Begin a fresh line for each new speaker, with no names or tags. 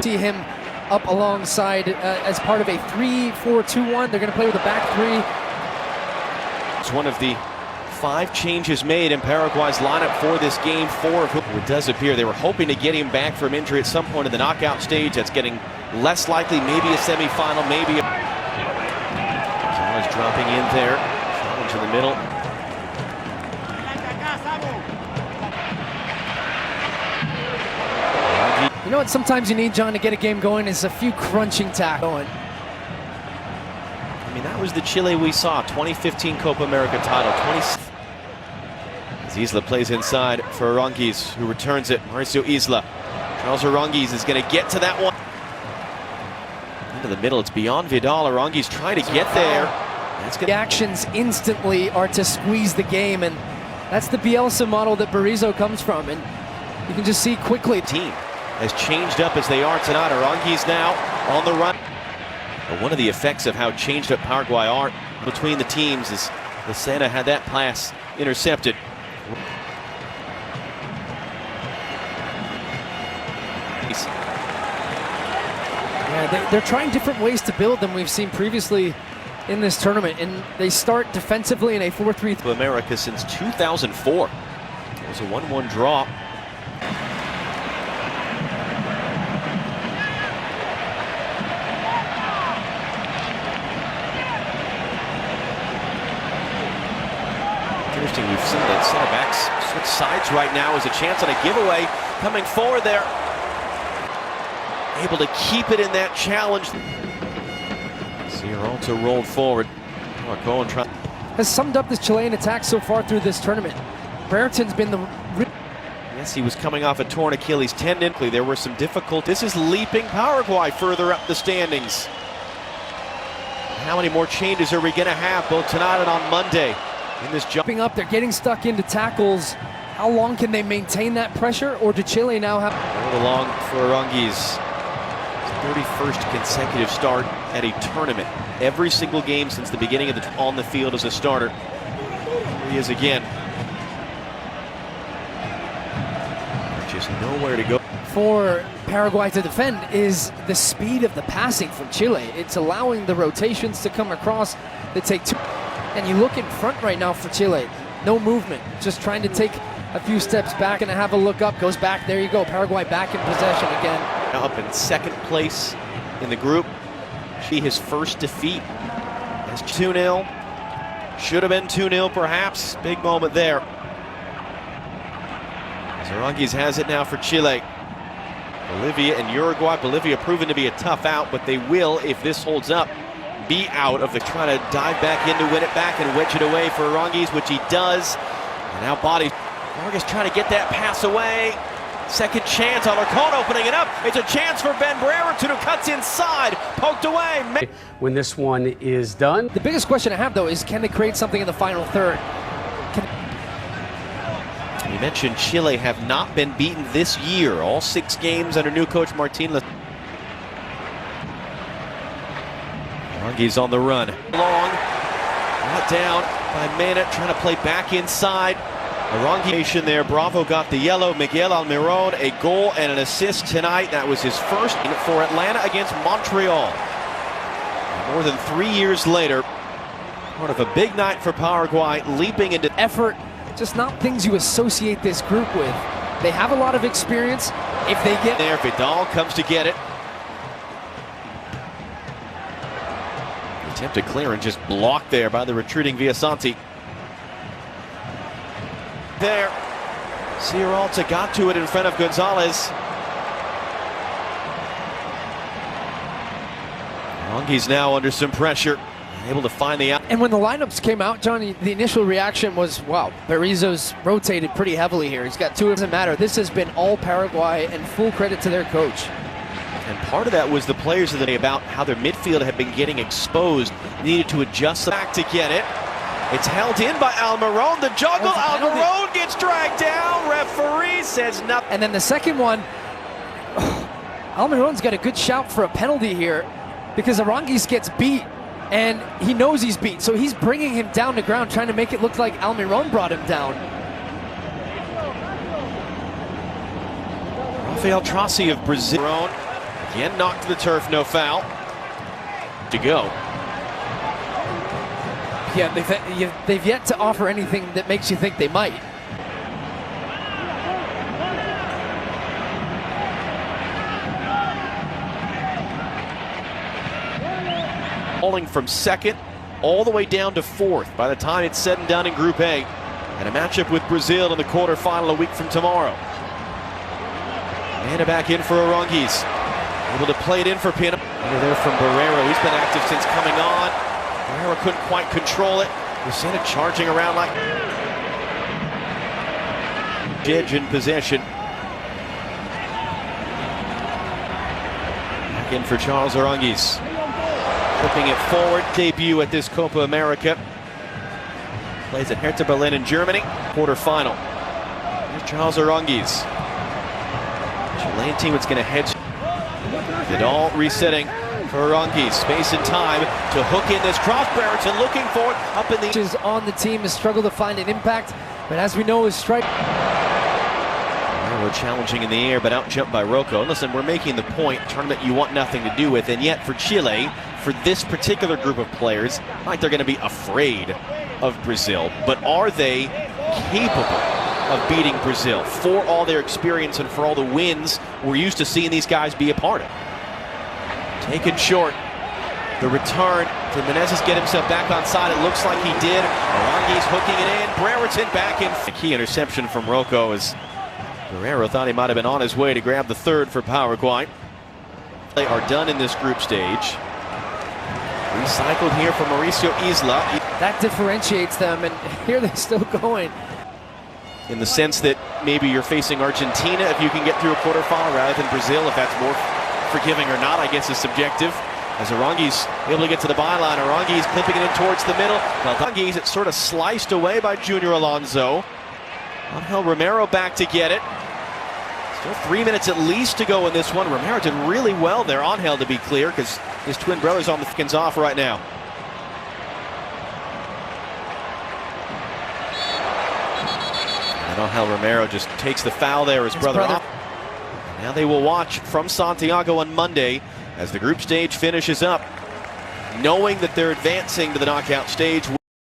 see him up alongside as part of a 3-4-2-1. They're going to play with a back three.
It's one of the 5 changes made in Paraguay's lineup for this game. 4 of whom, it does appear they were hoping to get him back from injury at some point in the knockout stage. That's getting less likely. Maybe a semifinal, maybe a... Gonzalez dropping in there. Challenge in the middle.
You know what sometimes you need, John, to get a game going is a few crunching tackles.
I mean, that was the Chile we saw, 2015 Copa America title, 20... As Isla plays inside for Aránguiz, who returns it. Mauricio Isla. Charles Aránguiz is going to get to that one. Into the middle, it's beyond Vidal. Aránguiz trying to get there.
The actions instantly are to squeeze the game, and that's the Bielsa model that Berizzo comes from, and you can just see quickly.
Team has changed up as they are tonight. Aránguiz now on the run. But one of the effects of how changed up Paraguay are between the teams is Lucena had that pass intercepted.
Yeah, they're trying different ways to build than we've seen previously in this tournament, and they start defensively in a 4-3.
America since 2004. It was a 1-1 draw. Interesting, we've seen that center backs switch sides right now as a chance on a giveaway coming forward there. Able to keep it in that challenge. Sierralta rolled forward. Cohen
has summed up this Chilean attack so far through this tournament. Brereton's been the...
Yes, he was coming off a torn Achilles tendon. There were some difficulties. This is leaping Paraguay further up the standings. How many more changes are we going to have both tonight and on Monday? In this jumping
up, they're getting stuck into tackles. How long can they maintain that pressure, or do Chile now have...
Rolled along for Aránguiz. 31st consecutive start at a tournament. Every single game since the beginning of the on the field as a starter. Here he is again. Just nowhere to go.
For Paraguay to defend is the speed of the passing from Chile. It's allowing the rotations to come across. They take 2. And you look in front right now for Chile. No movement, just trying to take a few steps back and have a look up. Goes back, there you go. Paraguay back in possession again.
Up in second place in the group. She his first defeat. That's 2-0. Should have been 2-0 perhaps. Big moment there. Aránguiz has it now for Chile. Bolivia and Uruguay. Bolivia proven to be a tough out, but they will, if this holds up, be out of the trying to dive back in to win it back and wedge it away for Aránguiz, which he does. And now body. Vargas trying to get that pass away. Second chance. Alarcón opening it up. It's a chance for Ben Brereton, who cuts inside. Poked away.
When this one is done.
The biggest question I have, though, is can they create something in the final third?
We mentioned Chile have not been beaten this year. All 6 games under new coach Martin. Aránguiz on the run. Long. Brought down by Mena, trying to play back inside. Aránguiz there. Bravo got the yellow. Miguel Almirón, a goal and an assist tonight. That was his first for Atlanta against Montreal. More than 3 years later, part of a big night for Paraguay, leaping into
effort. Just not things you associate this group with. They have a lot of experience. If they get
there, Vidal comes to get it. Attempted clearance just blocked there by the retreating Villasanti. There, Sierralta got to it in front of Gonzalez. Aránguiz now under some pressure, able to find the out.
And when the lineups came out, Johnny, the initial reaction was, wow, Berizzo's rotated pretty heavily here. He's got 2. It doesn't matter. This has been all Paraguay, and full credit to their coach.
And part of that was the players of the day about how their midfield had been getting exposed, needed to adjust the back to get it. It's held in by Almirón. The juggle. Almirón gets dragged down. Referee says nothing.
And then the second one, Almirón's got a good shout for a penalty here because Aránguiz gets beat and he knows he's beat. So he's bringing him down to ground, trying to make it look like Almirón brought him down.
Rafael Trossi of Brazil. Again, knocked to the turf, no foul. To go.
Yeah, they've yet to offer anything that makes you think they might.
Falling from second all the way down to fourth by the time it's said and done in Group A. And a matchup with Brazil in the quarterfinal a week from tomorrow. And back in for Aránguiz. Able to play it in for Pina. Under there from Barrero. He's been active since coming on. Barrero couldn't quite control it. Lucena charging around like Jidge in possession. Back in for Charles Aránguiz. Flipping it forward. Debut at this Copa America. Plays at Hertha Berlin in Germany. Quarterfinal. Here's Charles Aránguiz. Chilean team that's going to head. Vidal resetting for Aránguiz. Space and time to hook in this cross. Brereton looking for it up in the.
On the team has struggled to find an impact, but as we know, his strike.
We're challenging in the air, but out jumped by Rocco. Listen, we're making the point. Tournament you want nothing to do with, and yet for Chile, for this particular group of players, not like they're going to be afraid of Brazil, but are they capable of beating Brazil for all their experience and for all the wins we're used to seeing these guys be a part of? Taken short. The return to Menezes get himself back on side. It looks like he did. Aránguiz hooking it in. Brereton back in. A key interception from Rocco as Guerrero thought he might have been on his way to grab the third for Paraguay. They are done in this group stage. Recycled here for Mauricio Isla.
That differentiates them, and here they're still going.
In the sense that maybe you're facing Argentina if you can get through a quarterfinal rather than Brazil, if that's more forgiving or not, I guess is subjective. As Aránguiz able to get to the byline, Aránguiz clipping it in towards the middle. Aránguiz, it's sort of sliced away by Junior Alonso. Angel Romero back to get it. Still 3 minutes at least to go in this one. Romero did really well there. Angel, to be clear, because his twin brother's on the skins off right now. And Angel Romero just takes the foul there, his brother off. Now they will watch from Santiago on Monday as the group stage finishes up, knowing that they're advancing to the knockout stage.